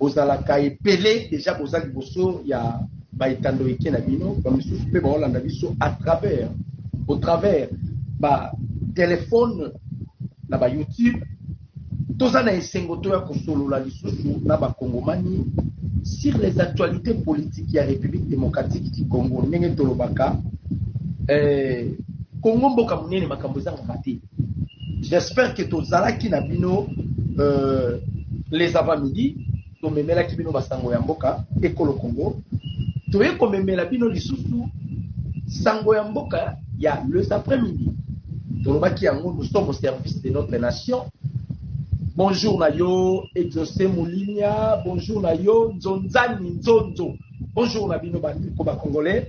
bozalaka epele déjà boza liboso ya baetando eke na bino bamisusu mpe baolanda biso à travers au travers téléphone na YouTube toza na esengo to ya kosolola lisusu na bakongomani sur les actualités politiques ya République démocratique du Congo ndenge tolobaka Congo mboka munene makambo ezanga te. J'espère que tozalaki na bino les avant-midi tomemela ki bino basango ya mboka ekolo Congo toye komemela bino lisusu sango ya mboka ya les après-midi tolobaki yango nous sommes au service de notre nation. Bonjour na yo Exaucé Moulinia, bonjour na yo Nzonzani Nzonzo, bonjour na bino bandeko ba congolais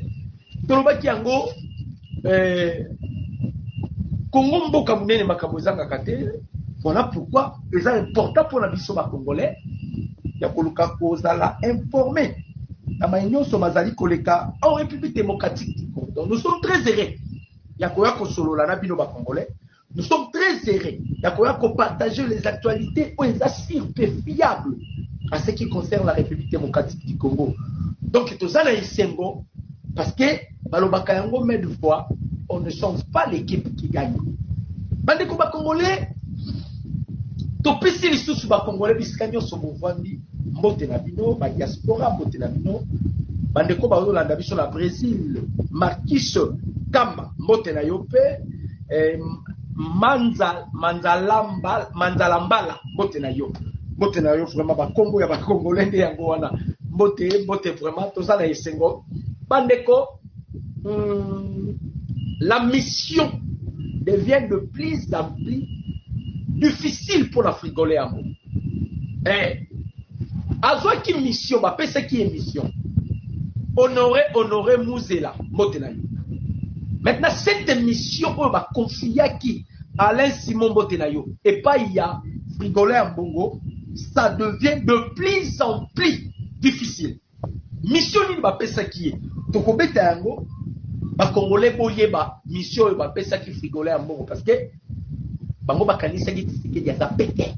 tolobaki yango Congo mboka munene makambo ezanga te. Voilà pourquoi c'est important pour la biso ba congolais ya koluka kozala informé na maïnyo so mazali koleka en République démocratique du Congo. Donc nous sommes très heureux ya koya kosolola na bino ba congolais. Nous sommes très heureux ya koya ko partager les actualités où elles assurent fiables en ce qui concerne la République démocratique du Congo. Donc tozala isengo parce que balobaka yango mais de fois on ne change pas l'équipe qui gagne. Bandeko ba congolais topesi lisusu ba congolais bisika nyonso bovandi mbote na bino ba diaspora mbote na bino bandeko ba olanda biso na Brésil Marquis Kamba mbote na yo pe Manzalambala mbote na yo vraiment ba Congo ya ba congolais nde yango wana mbote vraiment tozala esengo bandeko. La mission devient de plus en plus difficile pour la frigolée à moi. Azwa qui mission, bah pesa qui est mission. Honorer Mouzela, Motenayo. Maintenant cette mission on va confier à qui? Alain Simon Motenayo. Et pas il y a frigolée à Bongo, ça devient de plus en plus difficile. Mission ni ba pesa qui est. Tokobeta yango ba congolais boyeba mission ba pesa qui frigolait à Mbongo parce que bango bakanisa gitisike ya zapete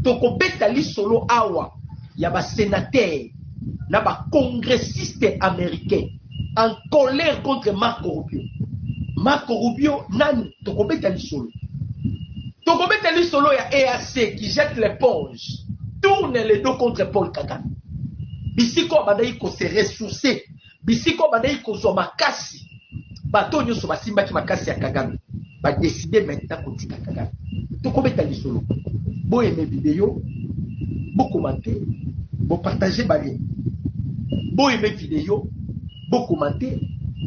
toko betali solo awa ya ba sénateur na ba congressiste américain en colère contre Marco Rubio nani toko betali solo ya EAC qui jette l'éponge tourne les dos contre Paul Kagame bisiko bandai ko se ressourcer bisiko bandai ko zo makasi bato nyonso basimba ki makasi ya Kagame ba décider maintenant kotika Kagame tokobeta lisolo bo aimer vidéo bo commenter bo partager ba lien bo aimer vidéo bo commenter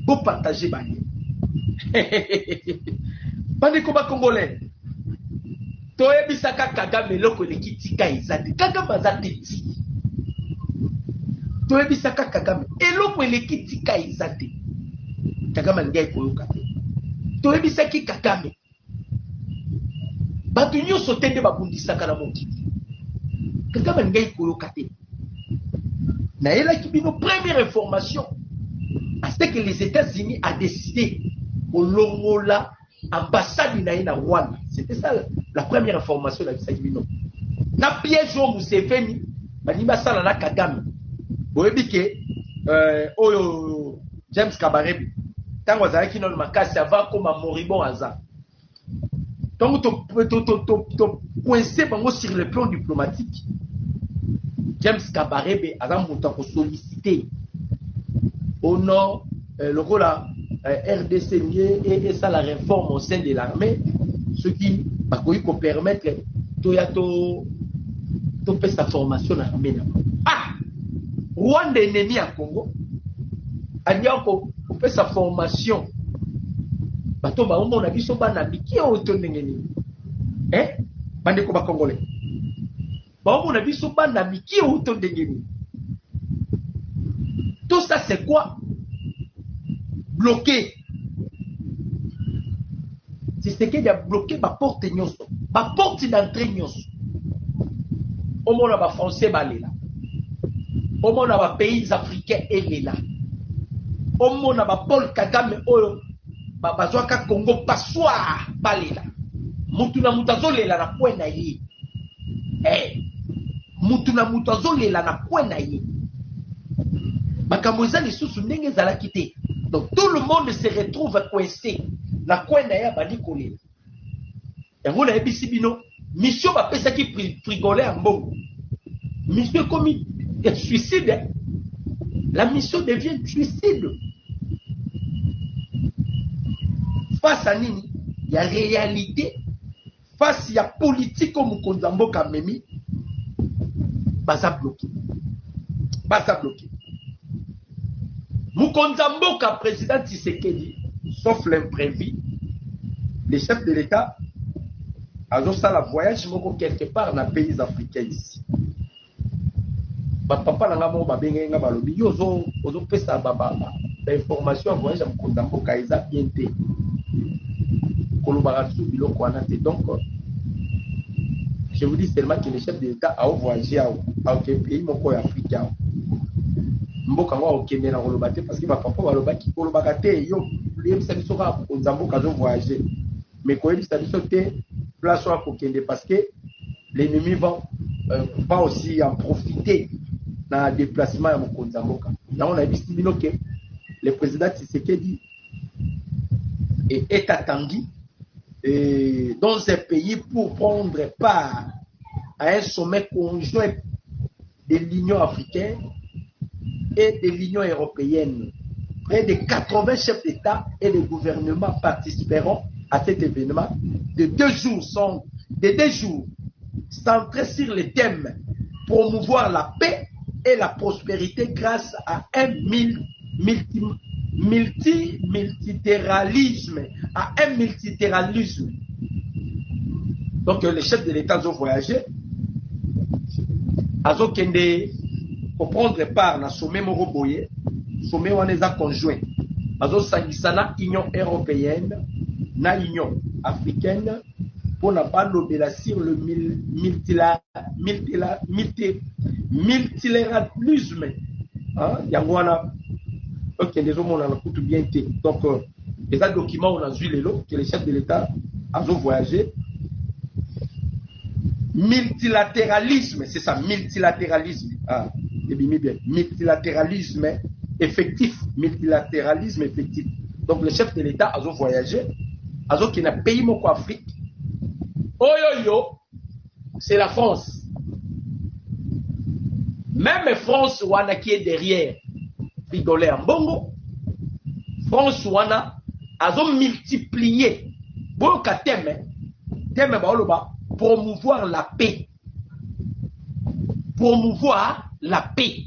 bo partager ba lien bande ko ba congolais to ebisaka Kagame loko lekitika ezati Kagame azati to ebisaka Kagame eloko lekitika ezati Kagame ngai koyoka to ebisaki Kagame batu nyonso tende babundisaka na mokili Kagame ngai koyoka te na elaki bino première information c'est que les États-Unis a décidé kolongola ambassade na Rwanda. C'était ça la première information na bino na piège au Museveni banimba sala na Kagame boyebike oyo James Kabarebe tango azalaki non makasi avant comme moribond aza donc to coincé bango sur le plan diplomatique. James Kabarebe aza muta ko solliciter au nom le rôle RDC et ça la réforme au sein de l'armée ce qui va permettre to faire sa formation dans l'armée. Rwanda ennemi à Congo a dit qu'on fait sa formation bato ba on a biso bana biki auto ndengeni bande ko ba congolais ba on a biso bana biki auto ndengeni. Tout ça c'est quoi? Bloqué. C'est ce qui a bloqué ma porte nyonso, ma porte d'entrée nyonso. Au monde ba français balela. Au monde ba pays africains et là. Au monde ba Paul Kagame oyo ba bazwaka Congo passoir balela. Mutu na mutazo lela na kwenda yi. mutu na mutu azolela na coin na ye. Makambo eza lisusu ndenge ezalaki te. Donc tout le monde se retrouve coincé na coin na ye abandi kolela. Yango na yebisi bino mission bapesaki frigole ya mbongo. Mission ekomi suicide. La mission devient suicide. Face à nini? Il y a réalité. Face à la politique comme Konzamboka Memi, baza bloqué. Baza bloqué. Mukonzamboka président Tshisekedi, sauf l'imprévu, les chefs de l'État ont fait la voyage quelque part dans les pays africains ici. Papa n'a pas bien balobi yozo pesa baba l'information voyage à Mukonzamboka eza bien té. Donc, je vous dis seulement que les chefs de l'État ont voyagé à aucun pays, mon pays africain. Mboka wa okende na kolobate parce que papa baloba ki kolobaka te yo yebisa biso ka Konzamboka zo voyager. Mais ko yebisa biso te place wa kokende parce que l'ennemi va aussi en profiter dans le déplacement ya Konzamboka. Là on a vu que le président Tshisekedi est attendu dans un pays pour prendre part à un sommet conjoint de l'Union africaine et de l'Union européenne. Près de 80 chefs d'État et de gouvernement participeront à cet événement de 2 jours, centrés sur le thème promouvoir la paix et la prospérité grâce à un multilatéralisme. Donc les chefs de l'État ont voyagé, ils ont pour prendre part dans le sommet Moroboye, sommet où on les a conjoints. Ils ont sangisana Union européenne, na Union africaine, pour ne pas l'obéir sur le multilatéralisme. Ok, les hommes on a tout bien été. Donc, les documents on a vu que les chefs de l'État ont voyagé. Multilatéralisme, c'est ça, multilatéralisme. Ah, bien. Multilatéralisme effectif. Multilatéralisme effectif. Donc, les chefs de l'État ont voyagé. Ils ont un pays moko Afrique. Oh yo yo, c'est la France. Même France, wana qui est derrière. Rigolé en bongo. France wana a multiplié. Bon ka thème baoloba promouvoir la paix. Promouvoir la paix.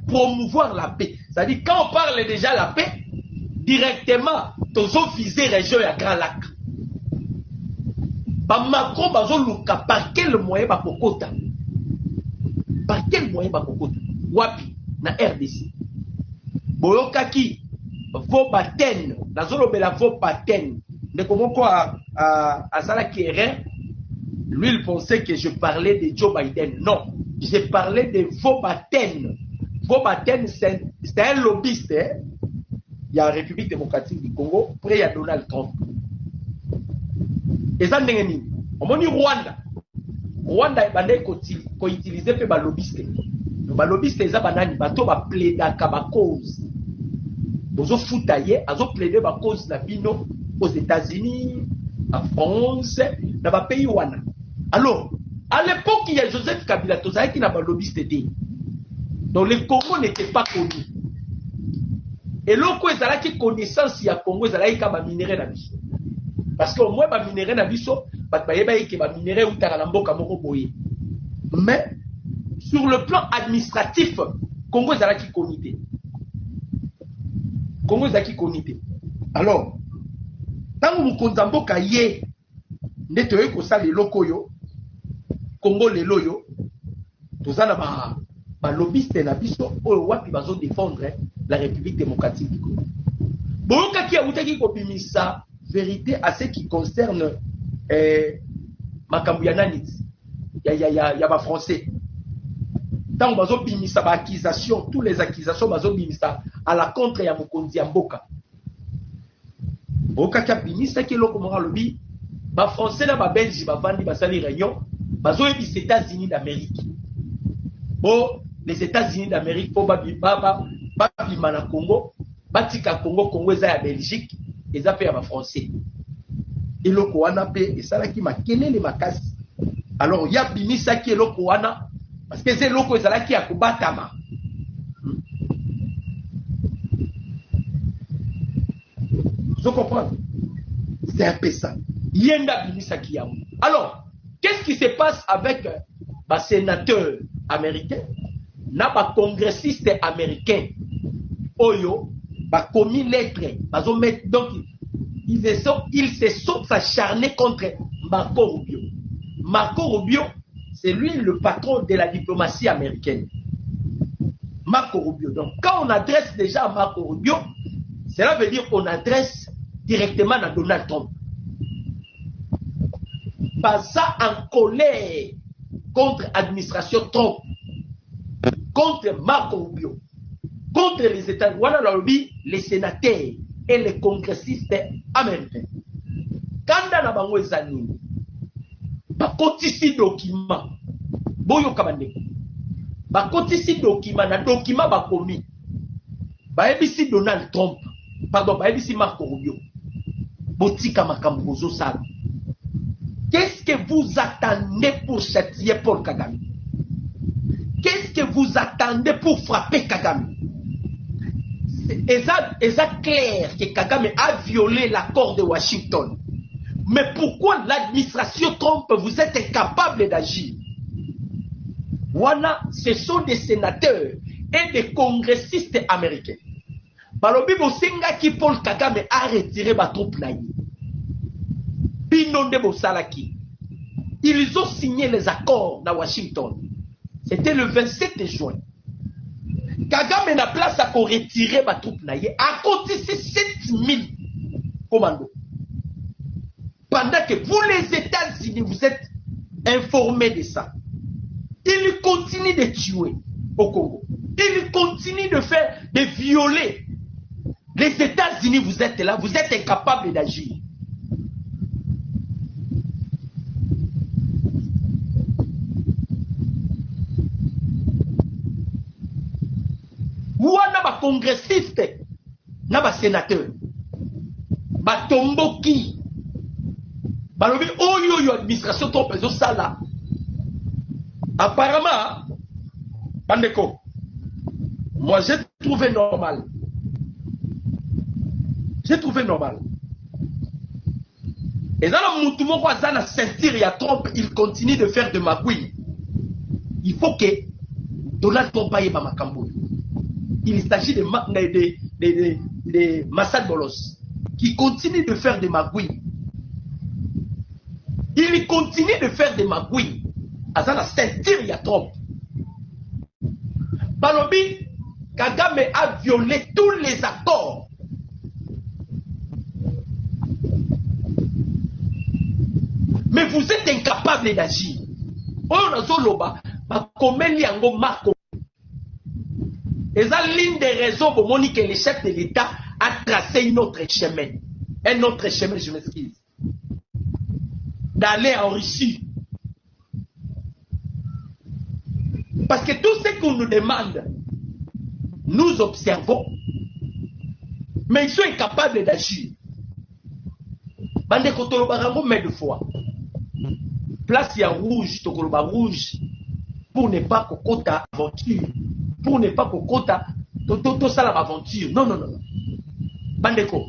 Promouvoir la paix. C'est-à-dire quand on parle déjà de la paix, directement, tous ont visé la région à Grand Lac. Macron bazoluka par quel moyen bakokota? Par quel moyen bakokota? Wapi na RDC. Boyokaki vos baten, nazolobela vos baten. Ne comment quoi à Sala Kéré, lui il pensait que je parlais de Joe Biden. Non, j'ai parlé de vos baten. Vos baten c'est un lobbyiste. Hein? Il y a la République démocratique du Congo, près il y a Donald Trump. Et ça, on m'a dit Rwanda. Rwanda est utilisé pour les lobbyistes. Les lobbyistes, ils ont plaidé la cause. Ils ont foutaillé, ils ont plaidé la cause aux États-Unis, en France, dans les pays Rwanda. Alors, à l'époque, il y a Joseph Kabila, qui n'a pas lobbyiste. Donc, le Congo n'était pas connu. Et l'autre, ils ont connaissance, il y a Congo, ils ont minéré dans le parce qu'au moins, les minéraux na biso, mais sur le plan administratif, Congo est qui conité. Congo est qui conité. Alors, tant que vous Konzamboka yé, n'etoye ko sa les locaux yo, Congo les loyo, tous en ba lobbyiste na biso, o wapi bazo défendre la République démocratique du Congo. Boyoka ki a utaki ko bimisa vérité à ce qui concerne makambu ya nani ya ba français. Tant bazo bimisa ba accusation, tous les accusations bazo bimisa à la contre ya Mokonzi ya mboka. Boka ka bimisa ki loko mora lobi ba français na ba belge ba vandi ba sali réunion bazo yebi les États-Unis d'Amérique. Bon, les États-Unis d'Amérique pour ba na Congo, batika Congo eza ya Belgique, eza pe ya ba français. Eloko wana pe esalaki makelele makasi. Alors ya bimisaki eloko wana parce que c'est eloko ezalaki ya kobatama. Vous comprenez? C'est un peu ça. Yenda bimisaki ya. Alors, qu'est-ce qui se passe avec les sénateurs américains, na congressistes américains, oyo, commis lettre, donc ils se sont acharnés contre Marco Rubio. Marco Rubio, c'est lui le patron de la diplomatie américaine. Marco Rubio. Donc, quand on adresse déjà à Marco Rubio, cela veut dire qu'on adresse directement à Donald Trump. Pas ça en colère contre l'administration Trump, contre Marco Rubio, contre les États-Unis, les sénateurs et les congressistes américains. Quand on a bango ezani, bakotisi document, boyo kabande, bakotisi document na document bakomi, baebisi Donald Trump, pardon, baebisi Marco Rubio, botika makambo bozo sala. Qu'est-ce que vous attendez pour châtier Paul Kagame? Qu'est-ce que vous attendez pour frapper Kagame? C'est clair que Kagame a violé l'accord de Washington. Mais pourquoi l'administration Trump, vous êtes incapable d'agir? Voilà, ce sont des sénateurs et des congressistes américains. Balobi Bosenga qui Paul Kagame a retiré ma troupe naïe. Ils ont signé les accords à Washington. C'était le 27 juin. Kagame n'a place à retirer ma troupe naïe à côté de 7000 commandos. Pendant que vous, les États-Unis, vous êtes informés de ça. Ils continuent de tuer au Congo. Ils continuent de violer. Les États-Unis, vous êtes là, vous êtes incapables d'agir. Wana ba congressiste na ba sénateur ba tomboki balobi oyo administration Trump ezo sala apparemment bandeko moi j'ai trouvé normal et dans le mutu moko aza na ceinture ya Trump il continue de faire de magouille. Il faut que Donald Trump aille ba makambo. Il s'agit de Massad Bolos qui continue de faire des magouilles. Il continue de faire des magouilles. À la ceinture, il y a trop. Balobi, Kagame a violé tous les accords. Mais vous êtes incapable d'agir. On a zoloba, bakomeli yango Marco. Et ça, l'une des raisons pour Monique que le chef de l'État a tracé un autre chemin, je m'excuse, d'aller en Russie. Parce que tout ce qu'on nous demande, nous observons, mais ils sont incapables d'agir. Bande Kotolobarango met de fois. Place ya rouge, Tokoloba rouge, pour ne pas kokota aventure. Pour ne pas kokota tout ça l'aventure. Non. Bandeko.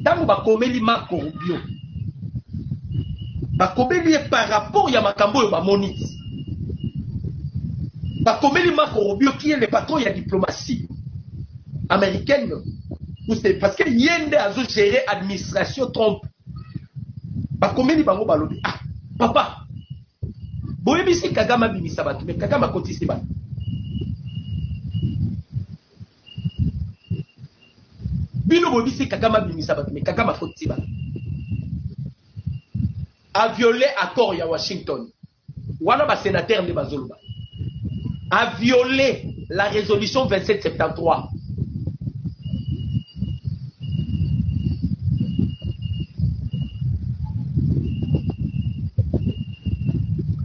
Tango bakomeli Marco Rubio. Bakomeli par rapport ya makambo yo bamonisi. Bakomeli Marco Rubio qui est le patron de la diplomatie américaine. Parce que yende azo gérer administration Trump. Bakomeli bango balobi. Ah, papa. Boyebisi Kagame bimisa batu, mais Kagame kotisi batu. Bino boyebisi Kagame bimisa batu, mais Kagame kotisi batu. A violé accord ya Washington. Wana ba sénateur de Bazoluba. A violé la résolution 2773.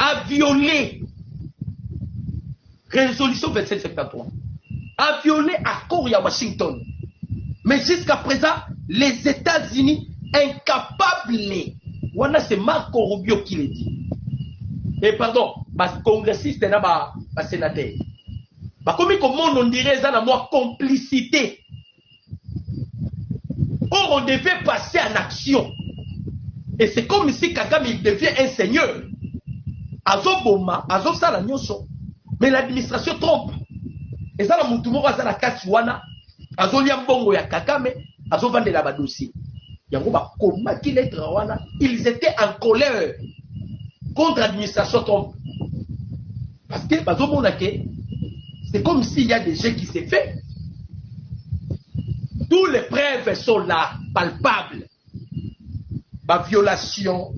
a violé résolution 2773, a violé accord à Washington. Mais jusqu'à présent, les États-Unis incapables, voilà, c'est Marco Rubio qui le dit. Et pardon, congressiste et sénateur. Comme on dirait ça, moi complicité. Or, on devait passer en action. Et c'est comme si Kagame il devient un seigneur. Azoboma, Azosala Nyoso. Mais l'administration trompe. Et ça, la Moutumo va la Katswana. Azolia Mbongo ya Kagame, Azovande la dossier. Yangoba, comment qu'il est Rawana, ils étaient en colère contre l'administration Trump. Parce que, c'est comme s'il y a des jeux qui s'est fait. Tous les preuves sont là, palpables. Ma violation.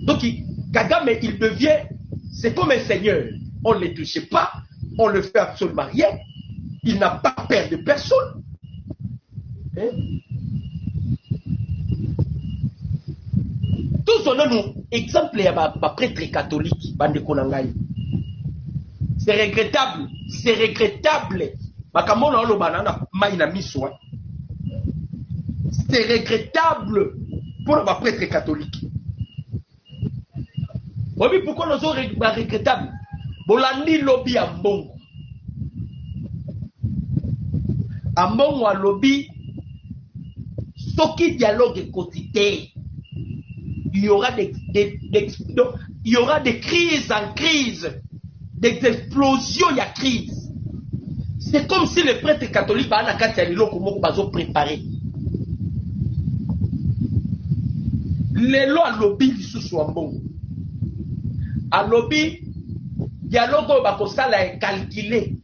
Donc, Kagame, il devient, c'est comme un seigneur. On ne le touche pas, on ne le fait absolument rien. Il n'a pas peur de personne. Hein? Tous on a nous exemple il y a ma prêtre catholique bande konangai. C'est regrettable, c'est regrettable. Makamona lo banana maina miswa. C'est regrettable pour ma prêtre catholique. Oui, pourquoi nous sommes regrettables? Bolandi lobby à Mbongo. À Mbongo à lobby, ce qui dialogue quotidien. Il y aura il y aura des crises en crise, des explosions, il y a crise. C'est comme si les prêtres catholiques ont préparé. Les lois à lobby sous bon. À lobby, dialogue est calculé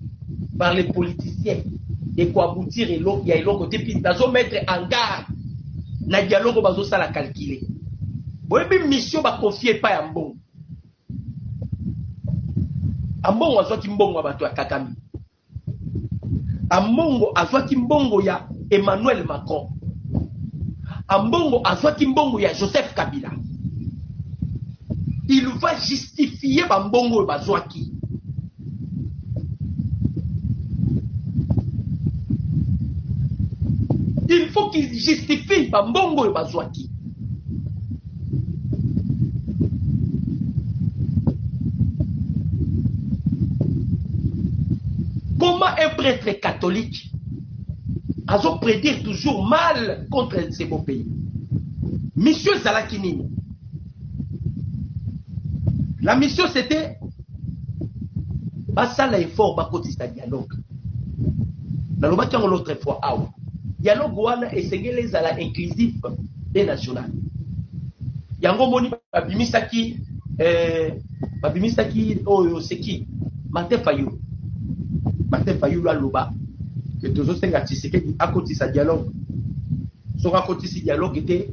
par les politiciens et pour aboutir il y a l'autre côté puis ils mettre en garde. Le dialogue est calculé. Oui, mais mission va confier pas à Mbongo. Mbongo azwaki Mbongo bato ya Kagame. Mbongo azwaki Mbongo ya Emmanuel Macron. Mbongo azwaki Mbongo ya Joseph Kabila. Il va justifier Mbongo bazwaki. Il faut qu'il justifie Mbongo bazwaki. Comment un prêtre catholique a prédire toujours mal contre ces beaux pays? Monsieur Zalakinini. La mission c'était ça l'effort bakotisa dialogue. Dans le l'autre fois, dialogue wana esengele zala inclusif et national. Yango moni babimisaki oyo seki Martin Fayulu. Martin Fayulu aloba que tous os Tshisekedi à côté sa dialogue. Son à côté ce dialogue était,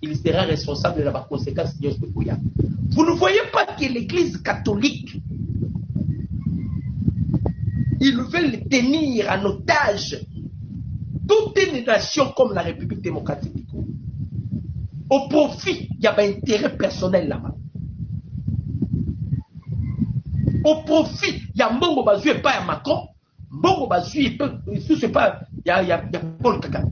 il sera responsable de la conséquence de ce qu'il. Vous ne voyez pas que l'Église catholique, ils veulent tenir en otage toute une nation comme la République démocratique du Congo. Au profit, il y a un intérêt personnel là-bas. Au profit, il y a Mbongo Bazou et pas Macron. Mbongo Bazou et pas, c'est pas, il y a Paul Kagame.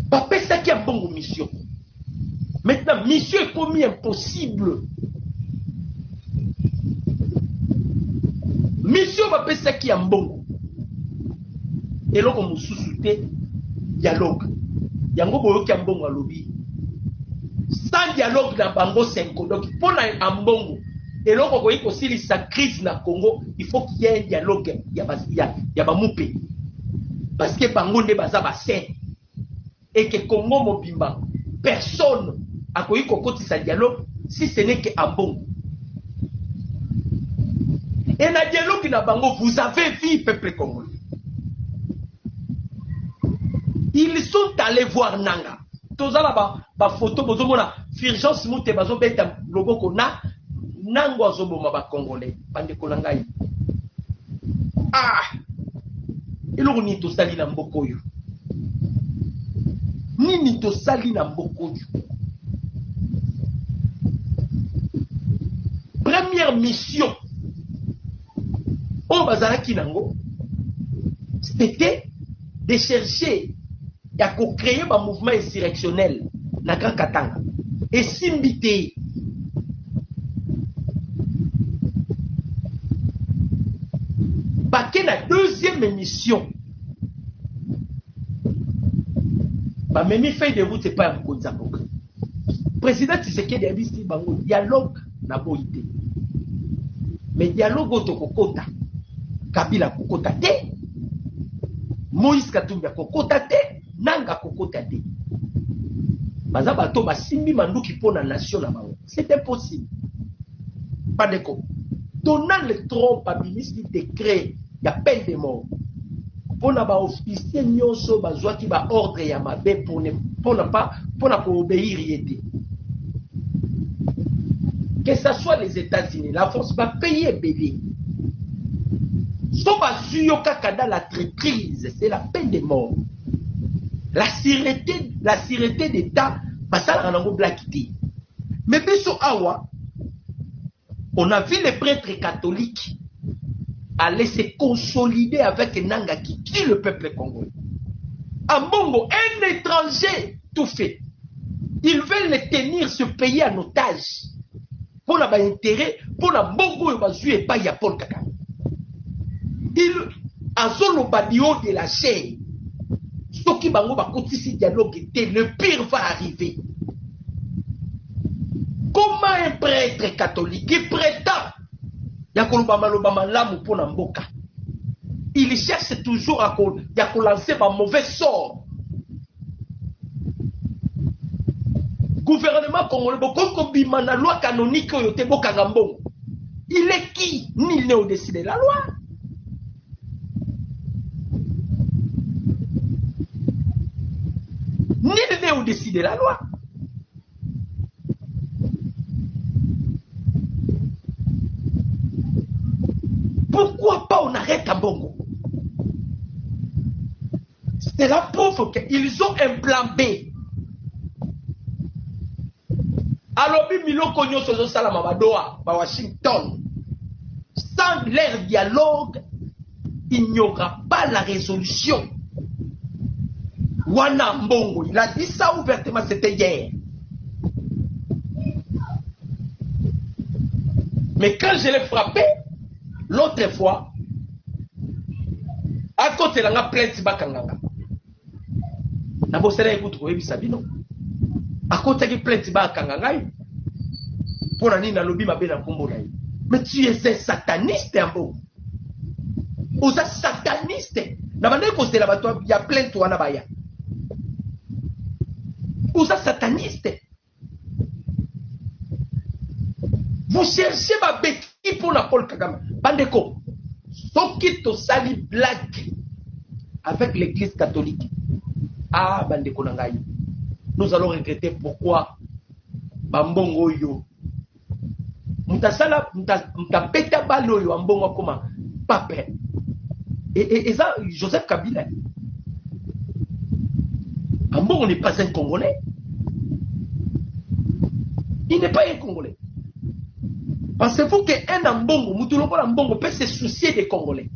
Papa, c'est ça qui a Mbongo mission. Maintenant, mission est commis impossible. Mission va faire ça qui a Mbongo. Et là, on nous sous-souté dialogue. Yango boyo ki Mbongo alobi. Sans dialogue na bango 5. Donc pour na Mbongo et là on ko sili sa crise na Congo, il faut qu'il y ait un dialogue ya ba mupé. Parce que bango ne baza ba sain et que Congo mobimba personne a koyi kokoti sa dialogue si ce n'est que Mbongo. Et na dialogue na bango vous avez vu peuple congolais. Ils sont allés voir Nanga. Tous là ba photo bozomona Fulgence Mouté bazo beta loboko na nango azoboma ba congolais bande konangai. Ah! Eloko ni to sali na mboko yo. nini tosali na mboko. Première mission on bazalaki nango c'était de chercher ya créer un mouvement insurrectionnel na Grand Katanga et simbité baké na deuxième émission ba memi feuille de route c'est pas un Konzamboka président Tshisekedi a dit bango dialogue na boité mais dialogue otokokota Kabila kokota te Moïse Katumbi kokota te Nanga kokota te baza bato basimbi manduki pona nation na bango c'est impossible pas de quoi Donald Trump a ministre décret ya peine de mort pona ba officier nyonso bazwaki ba ordre ya mabe pona ko obéir yete que ce soit les États-Unis la France va payer bébé. Dans la traîtrise, c'est la peine de mort. La sûreté d'État, mais awa, on a vu les prêtres catholiques aller se consolider avec Nanga qui tue le peuple congolais. En Bongo, un étranger tout fait. Ils veulent tenir ce pays en otage. Pour la intérêt, pour la Bongo, et pas ya Paul Kagame. Il a zolo badio de la chair. Ce qui bango ba kotisi dialogue était le pire va arriver. Comment un prêtre catholique qui prétend il cherche toujours à lancer un mauvais sort. Gouvernement congolais, la loi canonique, il est qui? Nul n'est au-dessus de la loi. Nul n'est au-dessus de la loi. Pourquoi pas on arrête à Bongo? C'est la preuve qu'ils ont un plan B. Alors, Miloko Nyoso Salama Badoa, Washington, sans leur dialogue, il n'y aura pas la résolution. Wana Mbongo, il a dit ça ouvertement, c'était hier. Mais quand je l'ai frappé, l'autre fois, à côté de la plainte Bakanganga, na bosera écoute ko ebisa bino. À côté de la plainte Bakanganga, pour la nina lobi mabe na kombo na. Mais tu es un sataniste Ambo. Vous êtes sataniste. Na bande ko c'est la bato ya plainte wana baya. Vous êtes sataniste. Vous cherchez ma bête pour la Paul Kagame. Bandeko, ce qui te sali blague avec l'église catholique. Ah, Bandeko Nangaï. Nous allons regretter pourquoi Bambongo yo. Mutasala, mutapeta balo yo, Ambongo comme pape. Et ça, Joseph Kabila. Ambongo n'est pas un Congolais. Il n'est pas un Congolais. Pensez-vous qu'un Ambongo, Moutoulopo Ambongo peut se soucier des Congolais?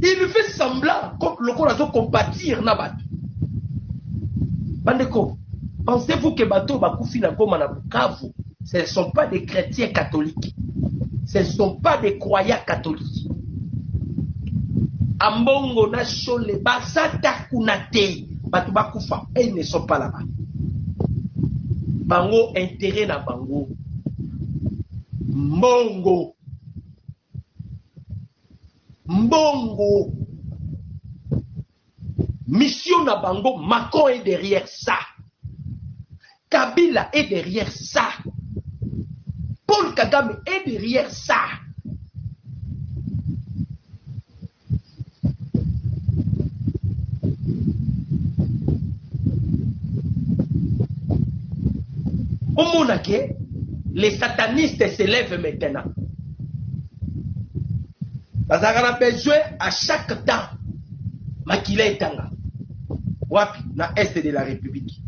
Il fait semblant comme le Corazo compatir Nabat. Bandeko, pensez-vous que Bato Bakoufi na Goma na Bukavu, ce ne sont pas des chrétiens catholiques. Ce ne sont pas des croyants catholiques. Ambongo na Chole, Basata Kunate, Bato Bakoufa, ils ne sont pas là-bas. Bango intérêt na bango. Mbongo. Mbongo. Mission na bango. Macron est derrière ça. Kabila est derrière ça. Paul Kagame est derrière ça. Au monde que les satanistes se lèvent maintenant. Parce qu'on a besoin à chaque temps. Makila etanga. Wapi na est de la République.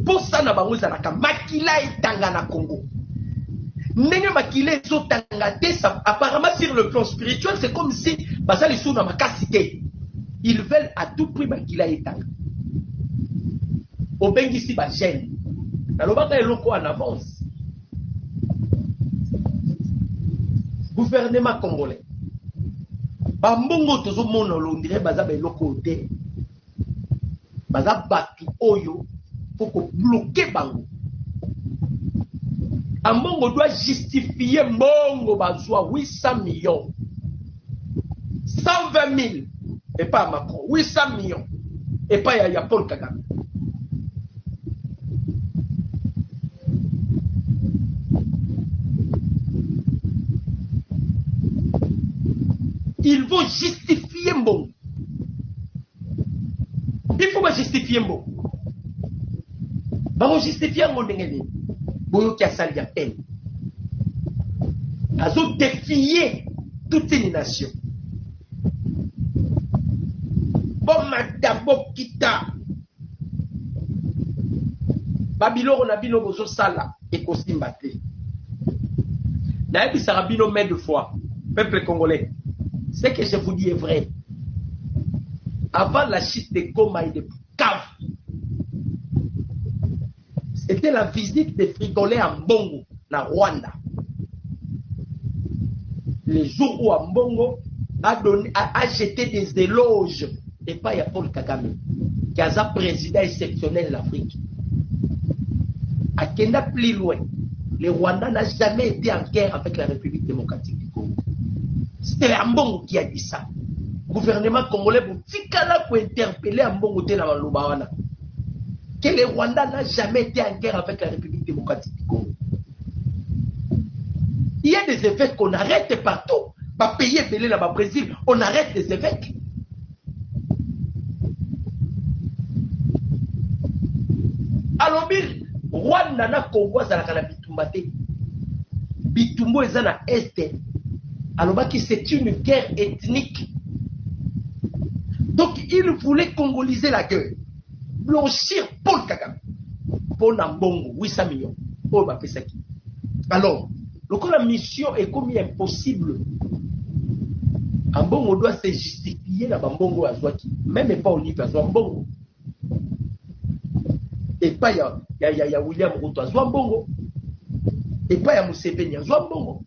Pour ça na bango zalaka makila etanga na Congo. Ndenge makila ezotanga te, apparemment sur le plan spirituel, c'est comme si basali sou na makasite. Ils veulent à tout prix makila etanga. Obengisi ba gêne. Na lobaka eloko en avance. Gouvernement congolais. Bambongo tozo mona londire baza ba eloko te. Baza batu oyo pour bloquer bango. Ambongo doit justifier mbongo bazwa 800 millions. 120 000 et pas Macron. 800 millions et pas ya Paul Kagame. Ils vont justifier mbongo. Il faut pas justifier mbongo. Ils vont justifier mbongo. Boyo qui a sali à peine. Ils ont défié toute une nation. Bon, madame, kita. Babylone, on a bino bozo sala et kostimbate. Naïbi Sarabino met de foi. Peuple congolais. Ce que je vous dis est vrai. Avant la chute de Goma et de Bukavu, c'était la visite des Frigolais à Mbongo, na Rwanda. Le jour où Mbongo a jeté des éloges, et pas à Paul Kagame, qui est un président exceptionnel de l'Afrique. À Kenya plus loin, le Rwanda n'a jamais été en guerre avec la République démocratique du Congo. C'était Mbongo qui a dit ça. Le gouvernement congolais, vous interpeller Mbongo te na Malubawana. Que le Rwanda n'a jamais été en guerre avec la République démocratique du Congo. Il y a des évêques qu'on arrête partout. Pas payer belé là bas Brésil, on arrête des évêques. Alors, Rwanda na Congo zalaka na bitumba te. Bitumbo eza na este. Alors c'est une guerre ethnique. Donc il voulait congoliser la guerre. Blanchir Paul Kagame. Pour Nambongo, 800 millions. Oh, bah, alors, donc la mission est comme impossible. Ambongo doit se justifier la Bambongo à Zouaki. Même pas au niveau à Zouambongo. Et pas il y a William Ruto à Zouambongo. Et pas il y a Museveni à Zouambongo.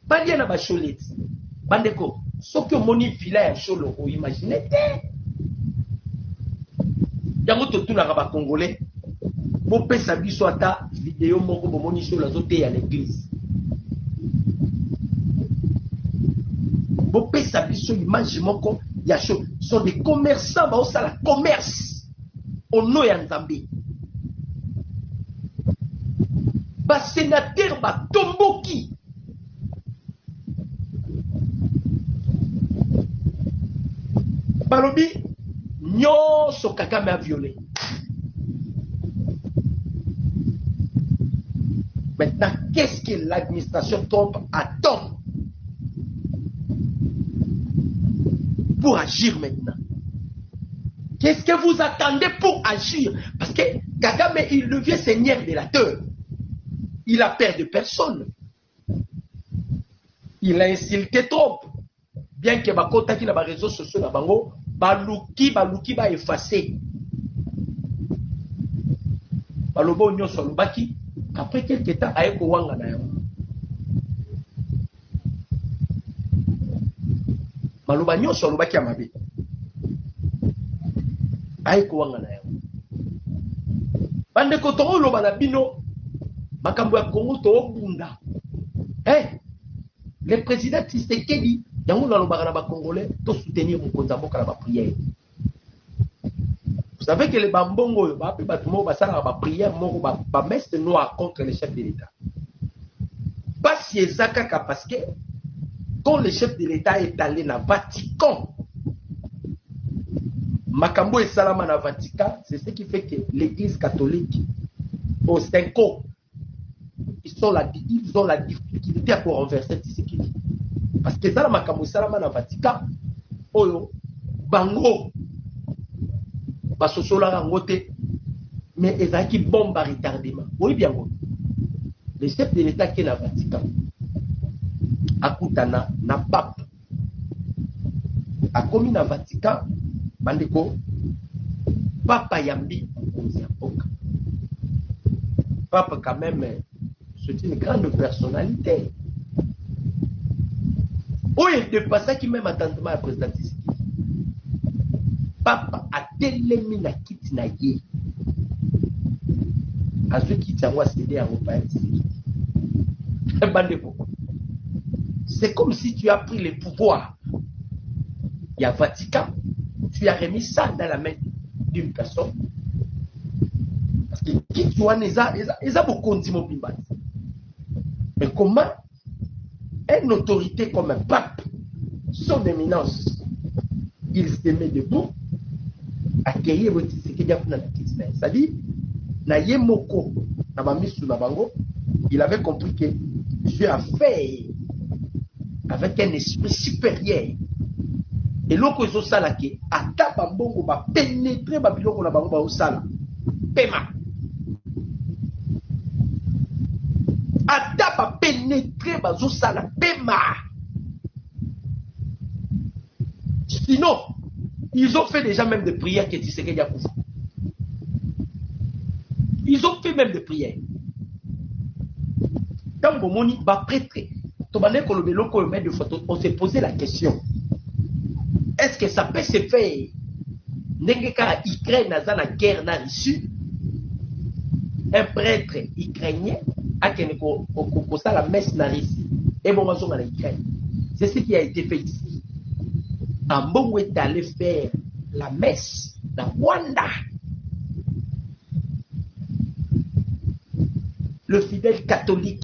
Pas bien à Bacholet. Bandeko, ce que mon villa à Cholo, vous imaginez? Yango totuna ba congolais bo pesa biso ata vidéo moko bomoni sur la zote à l'église bo pesa biso image moko ya show sont des commerçants ba osala commerce au nom ya Nzambe ba sénateur ba tomboki balobi Nyonso Kagame a violé. Maintenant, qu'est-ce que l'administration Trump attend pour agir maintenant? Qu'est-ce que vous attendez pour agir? Parce que Kagame, il devient seigneur de la terre. Il a peur de personne. Il a insulté Trump. Bien que Bakota qui n'a pas réseaux sociaux na bango, baluki ba effacé. Balobo nyonso lobaki après quelques temps ayeko wanga na yango. Maloba nyonso lobaki amabe. Ayeko wanga na yango. Bande ko to loba na bino makambo ya Congo to bunda. Le président Tshisekedi yango na lobaka na ba Congolais to soutenir mokonza mboka na ba prière. Vous savez que les bambongo ba pe batumo ba sala ba prière moko ba messe noire contre le chef de l'État. Pas si ezaka parce que quand le chef de l'État est allé na Vatican, makambo et salama na Vatican, c'est ce qui fait que l'église catholique au Stenko ils ont la difficulté pour renverser ce qui dit. Parce que ça, makambo salama na Vatican, oyo bango basosola yango te mais ezalaki bombe à retardement. Oui bien bon. Le chef de l'État qui est na Vatican akutana na pape akomi na Vatican bandeko papa yambi mokonzi ya mboka. Pape quand même c'est une grande personnalité. Oui, de passage qui même attendement à président Tshisekedi. Papa a tellement na kiti na ye. À ceux qui t'envoient céder à Europa Tshisekedi. C'est comme si tu as pris le pouvoir. Il y a Vatican. Tu as remis ça dans la main d'une personne. Parce que qui tu vois, ils ont beaucoup de temps. Mais comment une autorité comme un pape, son éminence, il se met debout, accueillir le Tshisekedi à la question. C'est-à-dire, na yemoko, na mamisu na bango, il avait compris que Dieu a fait avec un esprit supérieur. Et l'autre chose sala que ata bambongo ba pénétrer ba biloko na bango ba osala. Pema. Ata ba pénétrer ba osala pema. Sinon, ils ont fait déjà même des prières que Tshisekedi a couvert. Ils ont fait même des prières. Quand Bomoni va prêtrer, on s'est posé la question. Est-ce que ça peut se faire? N'engeka Ukraine dans la guerre na Russie. Un prêtre ukrainien a fait la messe na Russie. Et bon, on a l'Ukraine. C'est ce qui a été fait ici. Ambongo est allé faire la messe dans Rwanda. Le fidèle catholique